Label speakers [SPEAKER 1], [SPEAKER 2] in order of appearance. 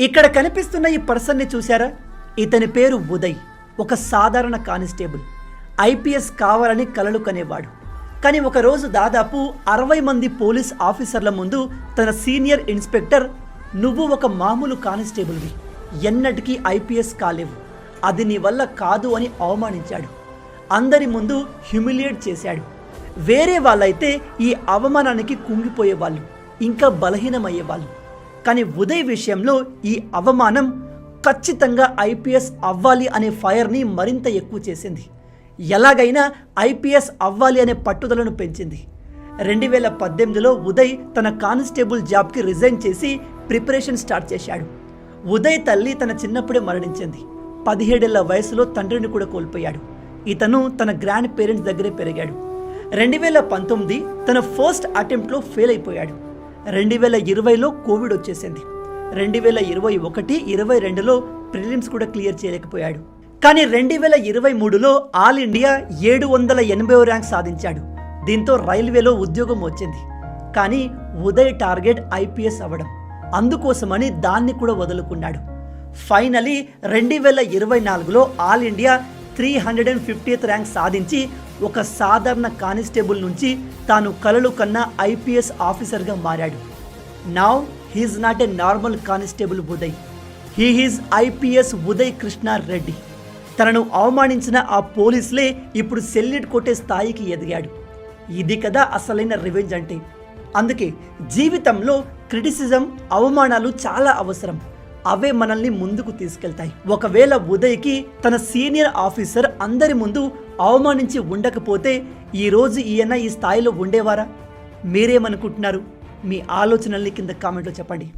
[SPEAKER 1] ఇక్కడ కనిపిస్తున్న ఈ పర్సన్ని చూశారా? ఇతని పేరు ఉదయ్. ఒక సాధారణ కానిస్టేబుల్. ఐపీఎస్ కావాలని కలలు కనేవాడు. కానీ ఒకరోజు దాదాపు 60 మంది పోలీస్ ఆఫీసర్ల ముందు తన సీనియర్ ఇన్స్పెక్టర్, నువ్వు ఒక మామూలు కానిస్టేబుల్వి, ఎన్నటికీ ఐపీఎస్ కాలేవు, అది నీ వల్ల కాదు అని అవమానించాడు. అందరి ముందు హ్యూమిలియేట్ చేశాడు. వేరే వాళ్ళైతే ఈ అవమానానికి కుంగిపోయేవాళ్ళు, ఇంకా బలహీనమయ్యేవాళ్ళు. కానీ ఉదయ్ విషయంలో ఈ అవమానం ఖచ్చితంగా ఐపీఎస్ అవ్వాలి అనే ఫైర్ని మరింత ఎక్కువ చేసింది. ఎలాగైనా ఐపీఎస్ అవ్వాలి అనే పట్టుదలను పెంచింది. 2018లో ఉదయ్ తన కానిస్టేబుల్ జాబ్కి రిజైన్ చేసి ప్రిపరేషన్ స్టార్ట్ చేశాడు. ఉదయ్ తల్లి తన చిన్నప్పుడే మరణించింది. 17 ఏళ్ల వయసులో తండ్రిని కూడా కోల్పోయాడు. ఇతను తన గ్రాండ్ పేరెంట్స్ దగ్గరే పెరిగాడు. 2019 తన ఫస్ట్ అటెంప్ట్లో ఫెయిల్ అయిపోయాడు. 2020లో కోవిడ్ వచ్చేసింది. 2021, 22లో ప్రిలిమ్స్ కూడా క్లియర్ చేయలేకపోయాడు. కానీ 2023లో ఆల్ ఇండియా 780వ ర్యాంక్ సాధించాడు. దీంతో రైల్వేలో ఉద్యోగం వచ్చింది. కానీ ఉదయ్ టార్గెట్ ఐపీఎస్ అవ్వడం. అందుకోసమని దాన్ని కూడా వదులుకున్నాడు. ఫైనలీ 2024లో ఆల్ ఇండియా 350th ర్యాంక్ సాధించి ఒక సాధారణ కానిస్టేబుల్ నుంచి తాను కలలు కన్నా ఐపీఎస్ ఆఫీసర్గా మారాడు. Now he's not a normal constable Uday, he is IPS Uday Krishna Reddy. తనను అవమానించిన ఆ పోలీసులే ఇప్పుడు సెల్యూట్ కొట్టే స్థాయికి ఎదిగాడు. ఇది కదా అసలైన రివెంజ్ అంటే. అందుకే జీవితంలో క్రిటిసిజం, అవమానాలు చాలా అవసరం. అవే మనల్ని ముందుకు తీసుకెళ్తాయి. ఒకవేళ ఉదయ్కి తన సీనియర్ ఆఫీసర్ అందరి ముందు అవమానించి ఉండకపోతే ఈరోజు ఈయన ఈ స్థాయిలో ఉండేవారా? మీరేమనుకుంటున్నారు? మీ ఆలోచనల్ని కింద కామెంట్లో చెప్పండి.